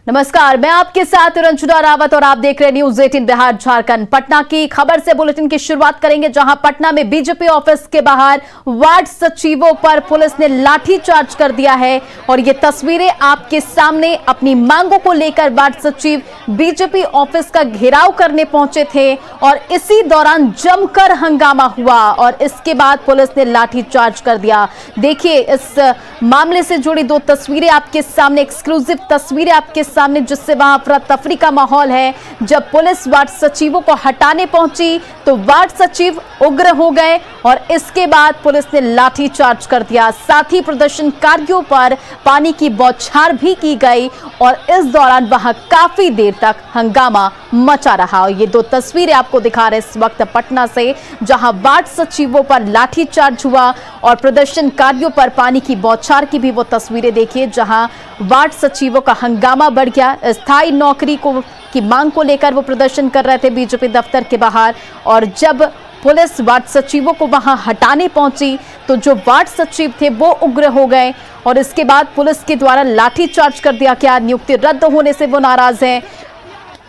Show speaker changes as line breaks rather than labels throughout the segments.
नमस्कार, मैं आपके साथ रंजना रावत और आप देख रहे हैं न्यूज 18 बिहार झारखंड। पटना की खबर से बुलेटिन की शुरुआत करेंगे, जहां पटना में बीजेपी ऑफिस के बाहर वार्ड सचिवों पर पुलिस ने लाठीचार्ज कर दिया है और ये तस्वीरें आपके सामने। अपनी मांगों को लेकर वार्ड सचिव बीजेपी ऑफिस का घेराव करने पहुंचे थे और इसी दौरान जमकर हंगामा हुआ और इसके बाद पुलिस ने लाठीचार्ज कर दिया। देखिए, इस मामले से जुड़ी दो तस्वीरें आपके सामने, एक्सक्लूसिव तस्वीरें आपके सामने, जिससे वहां अफरा तफरी का माहौल है। जब पुलिस वार्ड सचिवों को हटाने पहुंची तो वार्ड सचिव उग्र हो गए और इसके बाद पुलिस ने लाठीचार्ज कर दिया। साथ ही प्रदर्शनकारियों पर पानी की बौछार भी की गई और इस दौरान वहां काफी देर तक हंगामा मचा रहा। और ये दो तस्वीरें आपको दिखा रहे इस वक्त पटना से, जहां वार्ड सचिवों पर लाठीचार्ज हुआ और प्रदर्शनकारियों पर पानी की बौछार की भी वो तस्वीरें देखिए, जहां वार्ड सचिवों का हंगामा बढ़ गया। स्थायी नौकरी की मांग को लेकर वो प्रदर्शन कर रहे थे बीजेपी दफ्तर के बाहर, और जब पुलिस वार्ड सचिवों को वहां हटाने पहुंची तो जो वार्ड सचिव थे वो उग्र हो गए और इसके बाद पुलिस के द्वारा लाठीचार्ज कर दिया गया। नियुक्ति रद्द होने से वो नाराज हैं,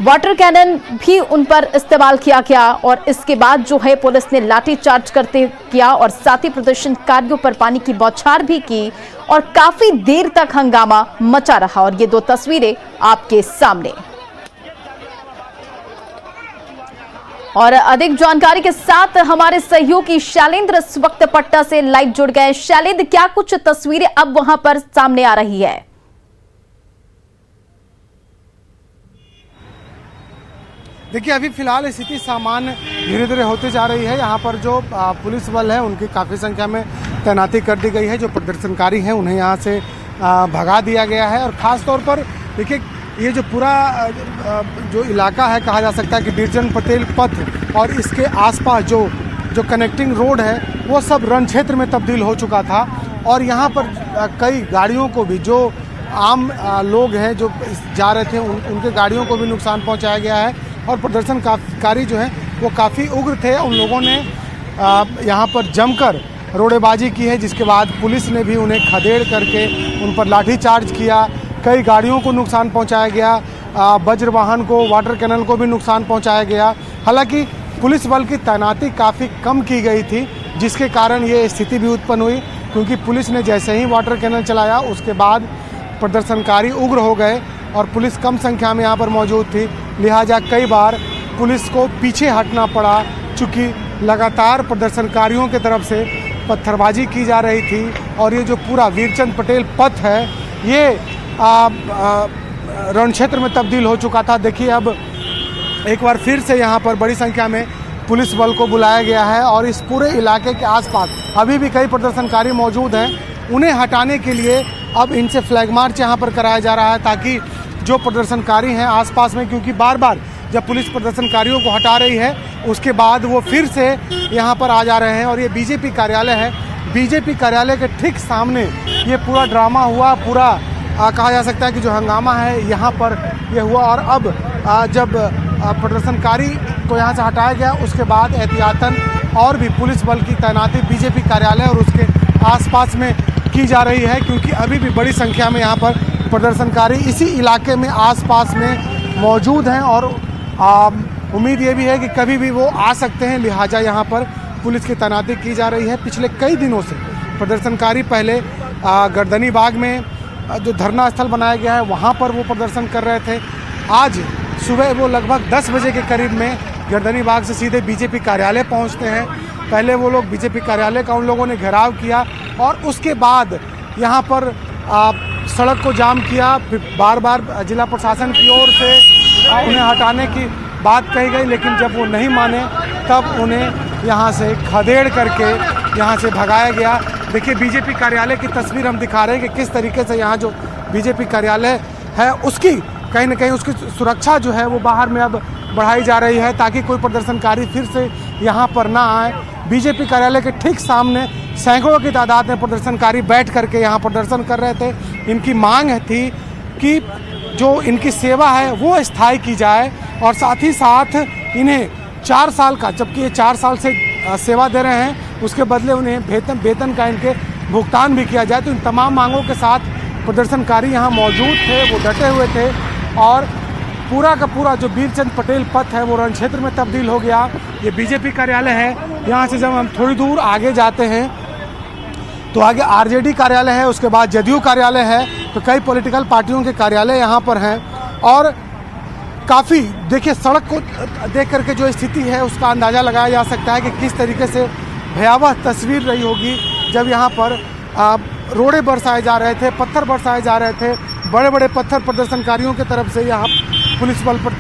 वाटर कैनन भी उन पर इस्तेमाल किया गया और इसके बाद जो है पुलिस ने लाठीचार्ज करते किया और साथ ही प्रदर्शनकारियों पर पानी की बौछार भी की और काफी देर तक हंगामा मचा रहा। और ये दो तस्वीरें आपके सामने। और अधिक जानकारी के साथ हमारे सहयोगी शैलेंद्र इस वक्त पटना से लाइव जुड़ गए। शैलेंद्र, क्या कुछ तस्वीरें अब वहां पर सामने आ रही है?
देखिए, अभी फिलहाल स्थिति सामान्य धीरे धीरे होती जा रही है। यहाँ पर जो पुलिस बल है उनकी काफ़ी संख्या में तैनाती कर दी गई है। जो प्रदर्शनकारी हैं उन्हें यहाँ से भगा दिया गया है। और ख़ास तौर पर देखिए, ये जो पूरा जो इलाका है, कहा जा सकता है कि बिरजन पटेल पथ और इसके आसपास जो कनेक्टिंग रोड है वो सब रण क्षेत्र में तब्दील हो चुका था। और यहाँ पर कई गाड़ियों को भी, जो आम लोग हैं जो जा रहे थे उनके गाड़ियों को भी नुकसान पहुँचाया गया है। और प्रदर्शनकारी जो हैं वो काफ़ी उग्र थे। उन लोगों ने यहाँ पर जमकर रोड़ेबाजी की है, जिसके बाद पुलिस ने भी उन्हें खदेड़ करके उन पर लाठीचार्ज किया। कई गाड़ियों को नुकसान पहुँचाया गया, वज्र वाहन को, वाटर कैनल को भी नुकसान पहुँचाया गया। हालांकि पुलिस बल की तैनाती काफ़ी कम की गई थी, जिसके कारण ये स्थिति भी उत्पन्न हुई, क्योंकि पुलिस ने जैसे ही वाटर कैनल चलाया उसके बाद प्रदर्शनकारी उग्र हो गए और पुलिस कम संख्या में यहाँ पर मौजूद थी। लिहाजा कई बार पुलिस को पीछे हटना पड़ा, चूँकि लगातार प्रदर्शनकारियों की तरफ से पत्थरबाजी की जा रही थी। और ये जो पूरा वीरचंद पटेल पथ है ये रण क्षेत्र में तब्दील हो चुका था। देखिए, अब एक बार फिर से यहाँ पर बड़ी संख्या में पुलिस बल को बुलाया गया है और इस पूरे इलाके के आसपास अभी भी कई प्रदर्शनकारी मौजूद हैं। उन्हें हटाने के लिए अब इनसे फ्लैग मार्च यहाँ पर कराया जा रहा है, ताकि जो प्रदर्शनकारी हैं आसपास में, क्योंकि बार बार जब पुलिस प्रदर्शनकारियों को हटा रही है उसके बाद वो फिर से यहाँ पर आ जा रहे हैं। और ये बीजेपी कार्यालय है, बीजेपी कार्यालय के ठीक सामने ये पूरा ड्रामा हुआ, पूरा कहा जा सकता है कि जो हंगामा है यहाँ पर ये हुआ। और अब जब प्रदर्शनकारी को यहाँ से हटाया गया उसके बाद एहतियातन और भी पुलिस बल की तैनाती बीजेपी कार्यालय और उसके आसपास में की जा रही है, क्योंकि अभी भी बड़ी संख्या में यहाँ पर प्रदर्शनकारी इसी इलाके में आसपास में मौजूद हैं और उम्मीद ये भी है कि कभी भी वो आ सकते हैं। लिहाजा यहाँ पर पुलिस की तैनाती की जा रही है। पिछले कई दिनों से प्रदर्शनकारी पहले गर्दनी बाग में जो धरना स्थल बनाया गया है वहाँ पर वो प्रदर्शन कर रहे थे। आज सुबह वो लगभग 10 बजे के करीब में गर्दनी बाग से सीधे बीजेपी कार्यालय पहुँचते हैं। पहले वो लोग बीजेपी कार्यालय का उन लोगों ने घेराव किया और उसके बाद यहाँ पर सड़क को जाम किया। फिर बार बार जिला प्रशासन की ओर से उन्हें हटाने की बात कही गई, लेकिन जब वो नहीं माने तब उन्हें यहाँ से खदेड़ करके यहाँ से भगाया गया। देखिए, बीजेपी कार्यालय की तस्वीर हम दिखा रहे हैं कि किस तरीके से यहाँ जो बीजेपी कार्यालय है उसकी कहीं ना कहीं उसकी सुरक्षा जो है वो बाहर में अब बढ़ाई जा रही है, ताकि कोई प्रदर्शनकारी फिर से यहाँ पर ना आए। बीजेपी कार्यालय के ठीक सामने सैकड़ों की तादाद में प्रदर्शनकारी बैठ करके यहाँ प्रदर्शन कर रहे थे। इनकी मांग थी कि जो इनकी सेवा है वो स्थायी की जाए और साथ ही साथ इन्हें 4 साल का, जबकि ये 4 साल से सेवा दे रहे हैं, उसके बदले उन्हें वेतन का इनके भुगतान भी किया जाए। तो इन तमाम मांगों के साथ प्रदर्शनकारी यहाँ मौजूद थे, वो डटे हुए थे। और पूरा का पूरा जो वीरचंद पटेल पथ है वो रण क्षेत्र में तब्दील हो गया। ये बीजेपी कार्यालय है। यहाँ से जब हम थोड़ी दूर आगे जाते हैं तो आगे आरजेडी कार्यालय है, उसके बाद जदयू कार्यालय है, तो कई पॉलिटिकल पार्टियों के कार्यालय यहाँ पर हैं। और काफ़ी देखिए, सड़क को देख करके जो स्थिति है उसका अंदाज़ा लगाया जा सकता है कि किस तरीके से भयावह तस्वीर रही होगी जब यहाँ पर रोड़े बरसाए जा रहे थे, पत्थर बरसाए जा रहे थे, बड़े बड़े पत्थर प्रदर्शनकारियों की तरफ से यहाँ पुलिस बल पर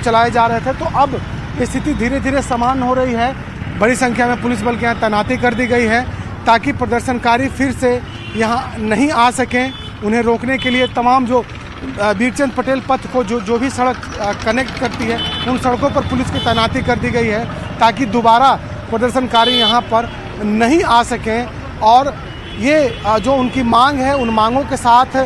चलाए जा रहे थे। तो अब स्थिति धीरे धीरे सामान्य हो रही है। बड़ी संख्या में पुलिस बल के यहाँ तैनाती कर दी गई है ताकि प्रदर्शनकारी फिर से यहाँ नहीं आ सकें। उन्हें रोकने के लिए तमाम जो वीरचंद पटेल पथ को जो भी सड़क कनेक्ट करती है उन सड़कों पर पुलिस की तैनाती कर दी गई है ताकि दोबारा प्रदर्शनकारी यहाँ पर नहीं आ सकें। और ये जो उनकी मांग है, उन मांगों के साथ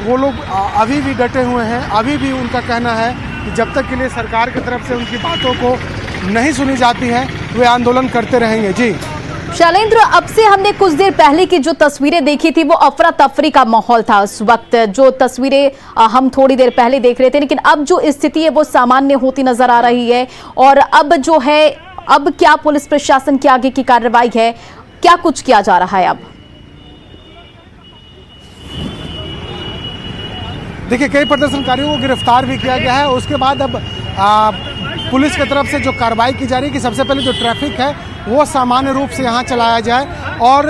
वो लोग अभी भी डटे हुए हैं। अभी भी उनका कहना है कि जब तक के लिए सरकार की तरफ से उनकी बातों को नहीं सुनी जाती है वे आंदोलन करते रहेंगे। जी
शैलेंद्र, अब से हमने कुछ देर पहले की जो तस्वीरें देखी थी वो अफरा तफरी का माहौल था। उस वक्त जो तस्वीरें हम थोड़ी देर पहले देख रहे थे, लेकिन अब जो स्थिति है वो सामान्य होती नजर आ रही है। और अब जो है, अब क्या पुलिस प्रशासन की आगे की कार्रवाई है, क्या कुछ किया जा रहा है? अब
देखिए, कई प्रदर्शनकारियों को गिरफ्तार भी किया गया है। उसके बाद अब पुलिस की तरफ से जो कार्रवाई की जा रही है कि सबसे पहले जो ट्रैफिक है वो सामान्य रूप से यहाँ चलाया जाए और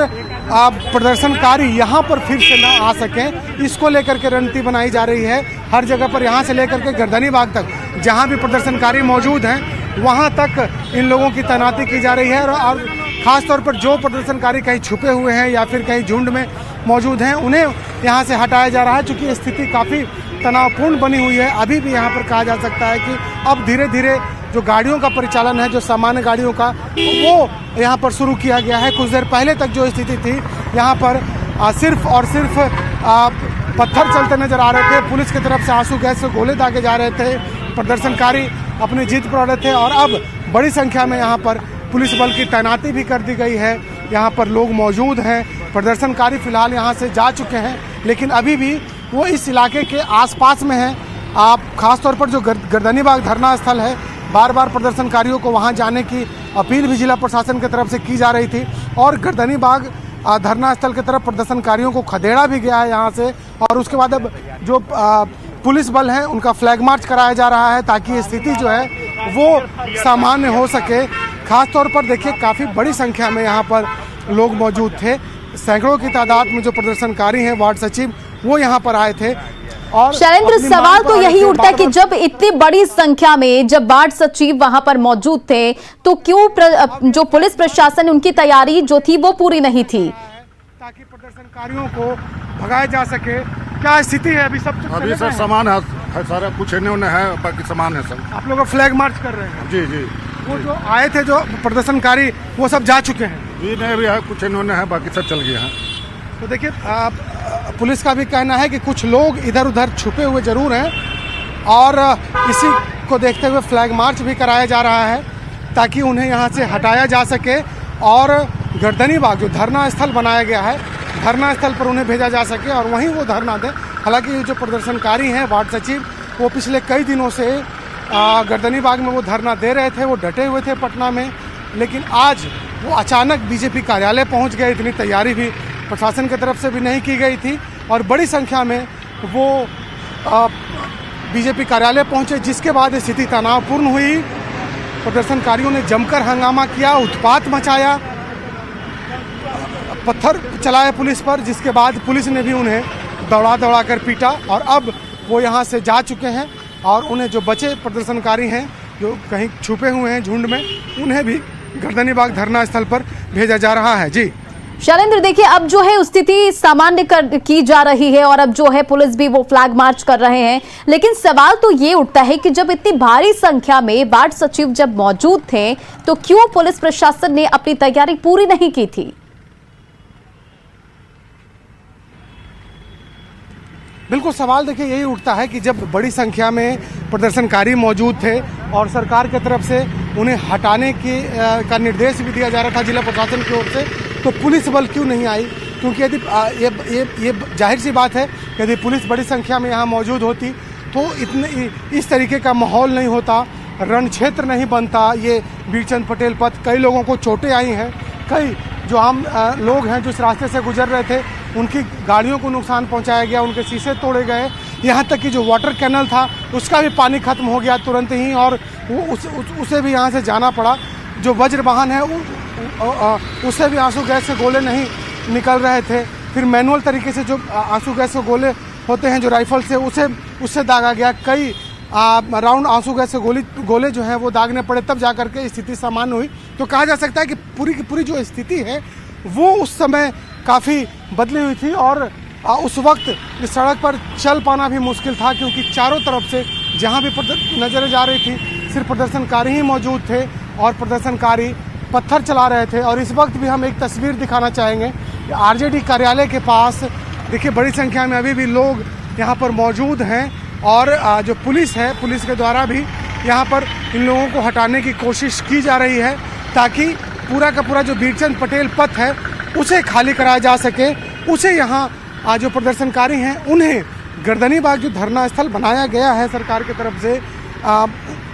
प्रदर्शनकारी यहाँ पर फिर से ना आ सकें, इसको लेकर के रणनीति बनाई जा रही है। हर जगह पर यहाँ से लेकर के गर्दनी बाग तक जहाँ भी प्रदर्शनकारी मौजूद हैं वहाँ तक इन लोगों की तैनाती की जा रही है। और ख़ास तौर पर जो प्रदर्शनकारी कहीं छुपे हुए हैं या फिर कहीं झुंड में मौजूद हैं उन्हें यहाँ से हटाया जा रहा है, चूँकि स्थिति काफ़ी तनावपूर्ण बनी हुई है। अभी भी यहाँ पर कहा जा सकता है कि अब धीरे धीरे जो गाड़ियों का परिचालन है, जो सामान्य गाड़ियों का, वो यहाँ पर शुरू किया गया है। कुछ देर पहले तक जो स्थिति थी यहाँ पर सिर्फ और सिर्फ पत्थर चलते नजर आ रहे थे। पुलिस की तरफ से आंसू गैस से गोले दागे जा रहे थे, प्रदर्शनकारी अपनी जीत पर अड़े थे। और अब बड़ी संख्या में यहाँ पर पुलिस बल की तैनाती भी कर दी गई है। यहाँ पर लोग मौजूद हैं, प्रदर्शनकारी फिलहाल यहाँ से जा चुके हैं, लेकिन अभी भी वो इस इलाके के आसपास में हैं। आप खासतौर पर जो गर्दनी बाग धरना स्थल है, बार बार प्रदर्शनकारियों को वहाँ जाने की अपील भी जिला प्रशासन की तरफ से की जा रही थी। और गर्दनी बाग धरना स्थल की तरफ प्रदर्शनकारियों को खदेड़ा भी गया है यहाँ से। और उसके बाद अब जो पुलिस बल है उनका फ्लैग मार्च कराया जा रहा है ताकि स्थिति जो है वो सामान्य हो सके। खासतौर पर देखिए, काफ़ी बड़ी संख्या में यहाँ पर लोग मौजूद थे। सैकड़ों की तादाद में जो प्रदर्शनकारी हैं, वार्ड सचिव, वो यहाँ पर आए थे। और
शैलेंद्र, सवाल तो यही उठता है कि जब इतनी बड़ी संख्या में जब वार्ड सचिव वहां पर मौजूद थे तो क्यों जो पुलिस प्रशासन, उनकी तैयारी जो थी वो पूरी नहीं थी
ताकि प्रदर्शनकारियों को भगाया जा सके? क्या स्थिति है अभी? सब
अभी सर सामान है सारा कुछ इन्होंने है, बाकी सामान है सब।
आप लोग फ्लैग मार्च कर रहे हैं?
जी जी।
वो जो आए थे जो प्रदर्शनकारी वो सब जा चुके हैं?
जी नहीं, भी है कुछ इन्होंने है, बाकी सब चल गए हैं।
तो देखिए, पुलिस का भी कहना है कि कुछ लोग इधर उधर छुपे हुए जरूर हैं और इसी को देखते हुए फ्लैग मार्च भी कराया जा रहा है ताकि उन्हें यहाँ से हटाया जा सके और गर्दनी बाग जो धरना स्थल बनाया गया है, धरना स्थल पर उन्हें भेजा जा सके और वहीं वो धरना दें। हालांकि जो प्रदर्शनकारी हैं, वार्ड सचिव, वो पिछले कई दिनों से गर्दनी बाग में वो धरना दे रहे थे, वो डटे हुए थे पटना में, लेकिन आज वो अचानक बीजेपी कार्यालय पहुँच गए। इतनी तैयारी भी प्रशासन की तरफ से भी नहीं की गई थी और बड़ी संख्या में वो बीजेपी कार्यालय पहुंचे, जिसके बाद स्थिति तनावपूर्ण हुई। प्रदर्शनकारियों ने जमकर हंगामा किया, उत्पात मचाया, पत्थर चलाए पुलिस पर, जिसके बाद पुलिस ने भी उन्हें दौड़ा कर पीटा। और अब वो यहाँ से जा चुके हैं और उन्हें जो बचे प्रदर्शनकारी हैं जो कहीं छुपे हुए हैं झुंड में, उन्हें भी गर्दनी बाग धरना स्थल पर भेजा जा रहा है। जी
शैलेंद्र, देखिए, अब जो है स्थिति सामान्य की जा रही है और अब जो है पुलिस भी वो फ्लैग मार्च कर रहे हैं, लेकिन सवाल तो ये उठता है कि जब इतनी भारी संख्या में वार्ड सचिव जब मौजूद थे तो क्यों पुलिस प्रशासन ने अपनी तैयारी पूरी नहीं की थी?
बिल्कुल, सवाल देखिए यही उठता है कि जब बड़ी संख्या में प्रदर्शनकारी मौजूद थे और सरकार की तरफ से उन्हें हटाने का निर्देश भी दिया जा रहा था जिला प्रशासन की ओर से, तो पुलिस बल क्यों नहीं आई? क्योंकि यदि ये जाहिर सी बात है, यदि पुलिस बड़ी संख्या में यहाँ मौजूद होती तो इतने इस तरीके का माहौल नहीं होता, रण क्षेत्र नहीं बनता। ये वीरचंद पटेल पथ, कई लोगों को चोटें आई हैं, कई जो आम लोग हैं जो इस रास्ते से गुजर रहे थे उनकी गाड़ियों को नुकसान पहुंचाया गया, उनके शीशे तोड़े गए। यहाँ तक कि जो वाटर कैनल था उसका भी पानी खत्म हो गया तुरंत ही, और उसे भी यहाँ से जाना पड़ा। जो वज्र वाहन है उससे भी आंसू गैस के गोले नहीं निकल रहे थे। फिर मैनुअल तरीके से जो आंसू गैस के गोले होते हैं जो राइफल से, उससे दागा गया। कई राउंड आंसू गैस के गोले जो हैं वो दागने पड़े, तब जा करके स्थिति सामान्य हुई। तो कहा जा सकता है कि पूरी की पूरी जो स्थिति है वो उस समय काफ़ी बदली हुई थी, और उस वक्त इस सड़क पर चल पाना भी मुश्किल था, क्योंकि चारों तरफ से जहाँ भी नजरें जा रही थी सिर्फ प्रदर्शनकारी ही मौजूद थे और प्रदर्शनकारी पत्थर चला रहे थे। और इस वक्त भी हम एक तस्वीर दिखाना चाहेंगे, आरजेडी कार्यालय के पास देखिए बड़ी संख्या में अभी भी लोग यहाँ पर मौजूद हैं, और जो पुलिस है, पुलिस के द्वारा भी यहाँ पर इन लोगों को हटाने की कोशिश की जा रही है, ताकि पूरा का पूरा जो वीरचंद पटेल पथ है उसे खाली कराया जा सके। उसे यहाँ जो प्रदर्शनकारी हैं उन्हें गर्दनीबाग जो धरना स्थल बनाया गया है सरकार की तरफ से,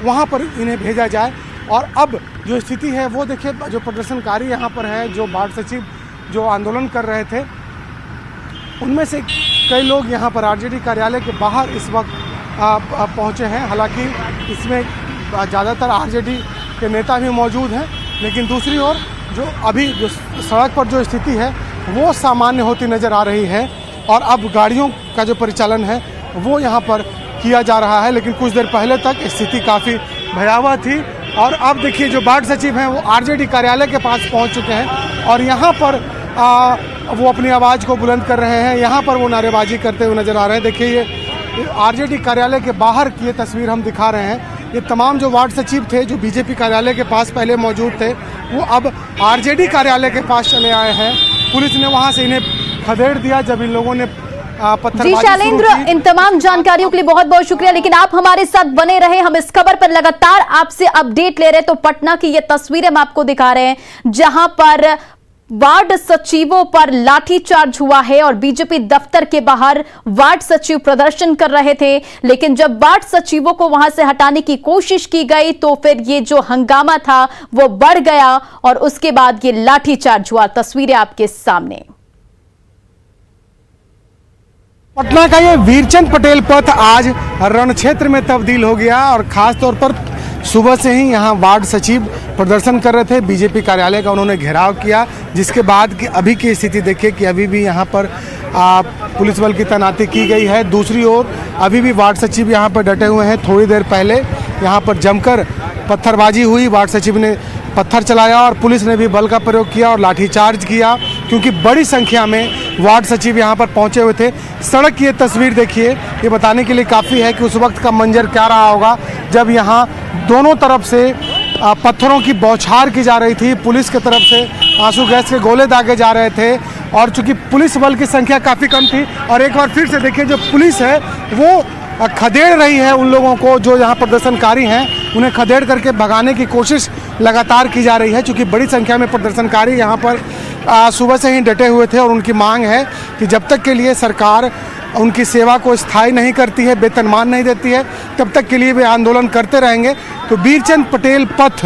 वहाँ पर इन्हें भेजा जाए। और अब जो स्थिति है वो देखिए, जो प्रदर्शनकारी यहाँ पर है, जो वार्ड सचिव जो आंदोलन कर रहे थे, उनमें से कई लोग यहाँ पर आरजेडी कार्यालय के बाहर इस वक्त पहुँचे हैं। हालांकि इसमें ज़्यादातर आरजेडी के नेता भी मौजूद हैं, लेकिन दूसरी ओर जो अभी जो सड़क पर जो स्थिति है वो सामान्य होती नज़र आ रही है, और अब गाड़ियों का जो परिचालन है वो यहाँ पर किया जा रहा है। लेकिन कुछ देर पहले तक स्थिति काफ़ी भयावह थी, और अब देखिए जो वार्ड सचिव हैं वो आरजेडी कार्यालय के पास पहुँच चुके हैं, और यहाँ पर वो अपनी आवाज़ को बुलंद कर रहे हैं। यहाँ पर वो नारेबाजी करते हुए नज़र आ रहे हैं। देखिए ये आरजेडी कार्यालय के बाहर की ये तस्वीर हम दिखा रहे हैं। ये तमाम जो वार्ड सचिव थे जो बीजेपी कार्यालय के पास पहले मौजूद थे, वो अब आरजेडी कार्यालय के पास चले आए हैं। पुलिस ने वहाँ से इन्हें खदेड़ दिया जब इन लोगों ने
जी शैलेंद्र, इन तमाम जानकारियों के लिए बहुत बहुत शुक्रिया। लेकिन आप हमारे साथ बने रहे, हम इस खबर पर लगातार आपसे अपडेट ले रहे हैं। तो पटना की ये तस्वीरें हम आपको दिखा रहे हैं, जहां पर वार्ड सचिवों पर लाठीचार्ज हुआ है, और बीजेपी दफ्तर के बाहर वार्ड सचिव प्रदर्शन कर रहे थे। लेकिन जब वार्ड सचिवों को वहां से हटाने की कोशिश की गई तो फिर ये जो हंगामा था वो बढ़ गया, और उसके बाद ये लाठीचार्ज हुआ। तस्वीरें आपके सामने।
पटना का ये वीरचंद पटेल पथ आज रण क्षेत्र में तब्दील हो गया, और खास तौर पर सुबह से ही यहाँ वार्ड सचिव प्रदर्शन कर रहे थे। बीजेपी कार्यालय का उन्होंने घेराव किया, जिसके बाद कि अभी की स्थिति देखिए कि अभी भी यहाँ पर पुलिस बल की तैनाती की गई है। दूसरी ओर अभी भी वार्ड सचिव यहाँ पर डटे हुए हैं। थोड़ी देर पहले यहाँ पर जमकर पत्थरबाजी हुई, वार्ड सचिव ने पत्थर चलाया और पुलिस ने भी बल का प्रयोग किया और लाठीचार्ज किया, क्योंकि बड़ी संख्या में वार्ड सचिव यहाँ पर पहुँचे हुए थे। सड़क की ये तस्वीर देखिए, ये बताने के लिए काफ़ी है कि उस वक्त का मंजर क्या रहा होगा जब यहाँ दोनों तरफ से पत्थरों की बौछार की जा रही थी। पुलिस की तरफ से आंसू गैस के गोले दागे जा रहे थे, और चूंकि पुलिस बल की संख्या काफ़ी कम थी, और एक बार फिर से देखिए जो पुलिस है वो खदेड़ रही है उन लोगों को जो यहाँ प्रदर्शनकारी हैं, उन्हें खदेड़ करके भगाने की कोशिश लगातार की जा रही है। चूँकि बड़ी संख्या में प्रदर्शनकारी यहाँ पर सुबह से ही डटे हुए थे, और उनकी मांग है कि जब तक के लिए सरकार उनकी सेवा को स्थायी नहीं करती है, वेतनमान नहीं देती है, तब तक के लिए वे आंदोलन करते रहेंगे। तो वीरचंद पटेल पथ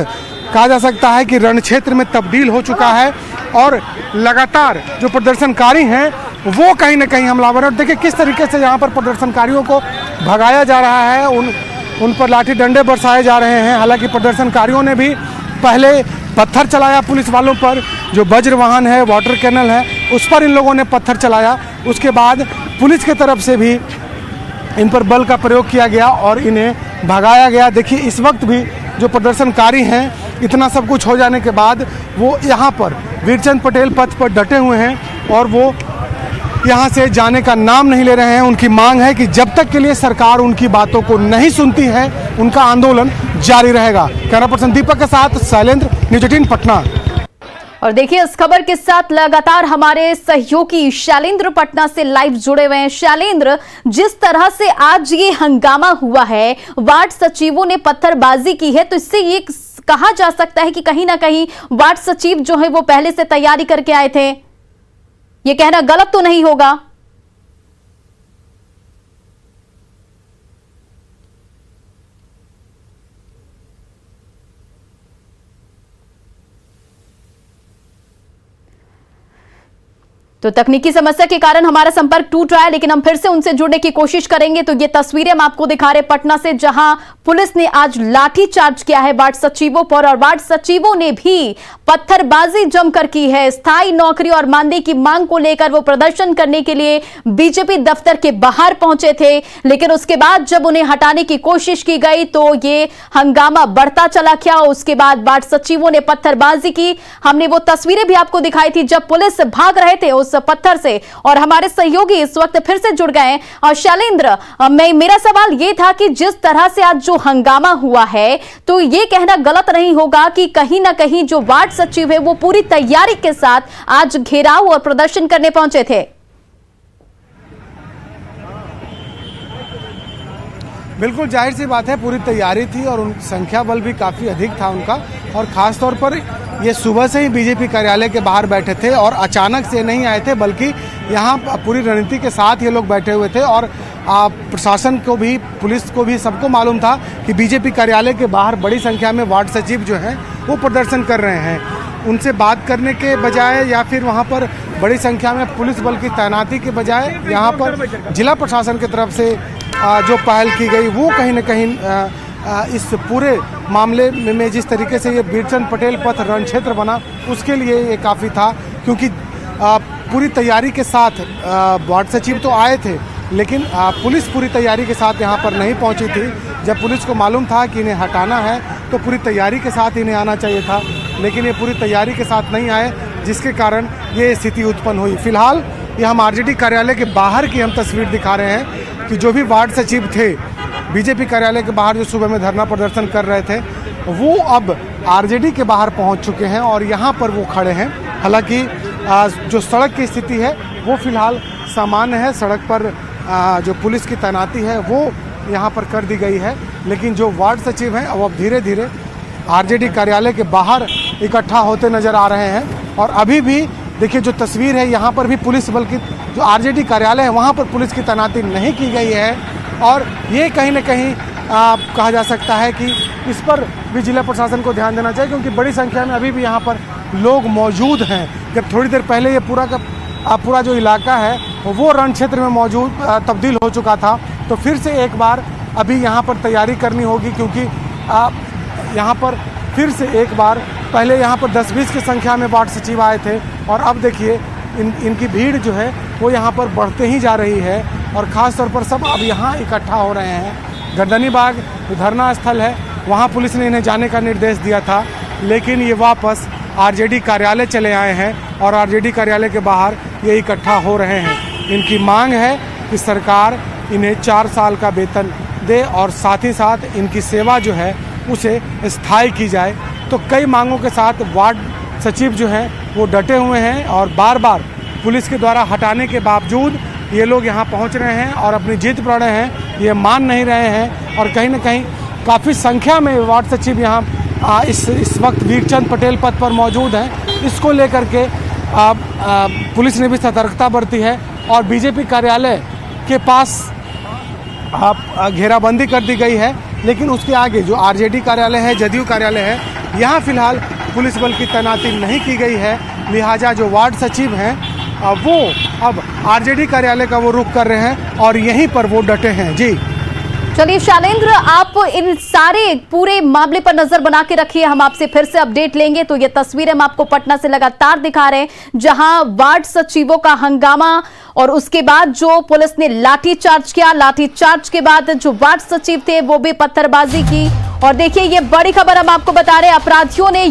कहा जा सकता है कि रण क्षेत्र में तब्दील हो चुका है, और लगातार जो प्रदर्शनकारी हैं वो कहीं ना कहीं हमलावर है। और देखिए किस तरीके से यहाँ पर प्रदर्शनकारियों को भगाया जा रहा है, उन पर लाठी डंडे बरसाए जा रहे हैं। हालांकि प्रदर्शनकारियों ने भी पहले पत्थर चलाया पुलिस वालों पर, जो वज्र वाहन है, वाटर कैनल है, उस पर इन लोगों ने पत्थर चलाया। उसके बाद पुलिस की तरफ से भी इन पर बल का प्रयोग किया गया और इन्हें भगाया गया। देखिए इस वक्त भी जो प्रदर्शनकारी हैं, इतना सब कुछ हो जाने के बाद वो यहाँ पर वीरचंद पटेल पथ पर डटे हुए हैं, और वो यहाँ से जाने का नाम नहीं ले रहे हैं। उनकी मांग है कि जब तक के लिए सरकार उनकी बातों को नहीं सुनती है, उनका आंदोलन जारी रहेगा। कैमरा पर्सन दीपक के साथ शैलेंद्र, न्यूज़ 18 पटना।
और देखिए इस खबर के साथ लगातार हमारे सहयोगी शैलेंद्र पटना से लाइव जुड़े हुए हैं। शैलेंद्र, जिस तरह से आज ये हंगामा हुआ है, वार्ड सचिवों ने पत्थरबाजी की है, तो इससे ये कहा जा सकता है कि कहीं ना कहीं वार्ड सचिव जो है वो पहले से तैयारी करके आए थे। ये कहना गलत तो नहीं होगा? तो तकनीकी समस्या के कारण हमारा संपर्क टूट रहा है, लेकिन हम फिर से उनसे जुड़ने की कोशिश करेंगे। तो ये तस्वीरें हम आपको दिखा रहे पटना से, जहां पुलिस ने आज लाठीचार्ज किया है वार्ड सचिवों पर, और वार्ड सचिवों ने भी पत्थरबाजी जमकर की है। स्थायी नौकरी और मानदेय की मांग को लेकर वो प्रदर्शन करने के लिए बीजेपी दफ्तर के बाहर पहुंचे थे, लेकिन उसके बाद जब उन्हें हटाने की कोशिश की गई तो ये हंगामा बढ़ता चला गया। उसके बाद वार्ड सचिवों ने पत्थरबाजी की। हमने वो तस्वीरें भी आपको दिखाई थी जब पुलिस भाग रहे थे उस पत्थर से, और हमारे सहयोगी इस वक्त फिर से जुड़ गए। और शैलेंद्र, मेरा सवाल यह था कि जिस तरह से आज जो हंगामा हुआ है, तो यह कहना गलत नहीं होगा कि कहीं ना कहीं जो वार्ड सचिव है वो पूरी तैयारी के साथ आज घेराव और प्रदर्शन करने पहुंचे थे?
बिल्कुल जाहिर सी बात है, पूरी तैयारी थी और संख्या बल भी काफ़ी अधिक था उनका, और ख़ास तौर पर ये सुबह से ही बीजेपी कार्यालय के बाहर बैठे थे और अचानक से नहीं आए थे, बल्कि यहाँ पूरी रणनीति के साथ ये लोग बैठे हुए थे। और प्रशासन को भी, पुलिस को भी, सबको मालूम था कि बीजेपी कार्यालय के बाहर बड़ी संख्या में वार्ड सचिव जो हैं वो प्रदर्शन कर रहे हैं। उनसे बात करने के बजाय या फिर वहाँ पर बड़ी संख्या में पुलिस बल की तैनाती के बजाय यहाँ पर जिला प्रशासन की तरफ से जो पहल की गई, वो कहीं न कहीं इस पूरे मामले में जिस तरीके से ये बीरचंद पटेल पथ रण क्षेत्र बना, उसके लिए ये काफ़ी था। क्योंकि पूरी तैयारी के साथ वार्ड सचिव तो आए थे, लेकिन पुलिस पूरी तैयारी के साथ यहाँ पर नहीं पहुँची थी। जब पुलिस को मालूम था कि इन्हें हटाना है तो पूरी तैयारी के साथ इन्हें आना चाहिए था, लेकिन ये पूरी तैयारी के साथ नहीं आए, जिसके कारण ये स्थिति उत्पन्न हुई। फिलहाल ये हम आरजेडी कार्यालय के बाहर की हम तस्वीर दिखा रहे हैं कि जो भी वार्ड सचिव थे बीजेपी कार्यालय के बाहर, जो सुबह में धरना प्रदर्शन कर रहे थे, वो अब आरजेडी के बाहर पहुंच चुके हैं और यहाँ पर वो खड़े हैं। हालांकि जो सड़क की स्थिति है वो फिलहाल सामान्य है, सड़क पर जो पुलिस की तैनाती है वो यहाँ पर कर दी गई है, लेकिन जो वार्ड सचिव हैं वो अब धीरे धीरे आरजेडी कार्यालय के बाहर इकट्ठा होते नज़र आ रहे हैं। और अभी भी देखिए जो तस्वीर है, यहाँ पर भी पुलिस बल की, जो आरजेडी कार्यालय है वहाँ पर पुलिस की तैनाती नहीं की गई है, और ये कहीं न कहीं कहा जा सकता है कि इस पर भी जिला प्रशासन को ध्यान देना चाहिए, क्योंकि बड़ी संख्या में अभी भी यहाँ पर लोग मौजूद हैं। जब थोड़ी देर पहले ये पूरा जो इलाका है वो रण क्षेत्र में मौजूद तब्दील हो चुका था, तो फिर से एक बार अभी यहाँ पर तैयारी करनी होगी, क्योंकि यहाँ पर फिर से एक बार, पहले यहाँ पर 10-20 की संख्या में वार्ड सचिव आए थे, और अब देखिए इनकी भीड़ जो है वो यहाँ पर बढ़ते ही जा रही है, और ख़ास तौर पर सब अब यहाँ इकट्ठा हो रहे हैं। गर्दनी बाग धरना स्थल है, वहाँ पुलिस ने इन्हें जाने का निर्देश दिया था, लेकिन ये वापस आरजेडी कार्यालय चले आए हैं और आरजेडी कार्यालय के बाहर ये इकट्ठा हो रहे हैं। इनकी मांग है कि सरकार इन्हें 4 साल का वेतन दे और साथ ही साथ इनकी सेवा जो है उसे स्थायी की जाए। तो कई मांगों के साथ वार्ड सचिव जो हैं वो डटे हुए हैं, और बार बार पुलिस के द्वारा हटाने के बावजूद ये लोग यहाँ पहुँच रहे हैं और अपनी जिद पर अड़े हैं, ये मान नहीं रहे हैं। और कहीं ना कहीं काफ़ी संख्या में वार्ड सचिव यहाँ इस वक्त बीरचंद पटेल पथ पर मौजूद हैं। इसको लेकर के पुलिस ने भी सतर्कता बरती है और बीजेपी कार्यालय के पास घेराबंदी कर दी गई है, लेकिन उसके आगे जो आरजेडी कार्यालय है, जदयू कार्यालय है, यहाँ फिलहाल पुलिस बल की तैनाती नहीं की गई है। लिहाजा जो वार्ड सचिव हैं वो अब आरजेडी कार्यालय का वो रुख कर रहे हैं और यहीं पर वो डटे हैं। जी
चलिए शैलेंद्र, आप इन सारे पूरे मामले पर नजर बना के रखिए, हम आपसे फिर से अपडेट लेंगे। तो ये तस्वीरें हम आपको पटना से लगातार दिखा रहे हैं, जहां वार्ड सचिवों का हंगामा और उसके बाद जो पुलिस ने लाठीचार्ज किया, लाठीचार्ज के बाद जो वार्ड सचिव थे वो भी पत्थरबाजी की। और देखिए ये बड़ी खबर हम आपको बता रहे हैं, अपराधियों ने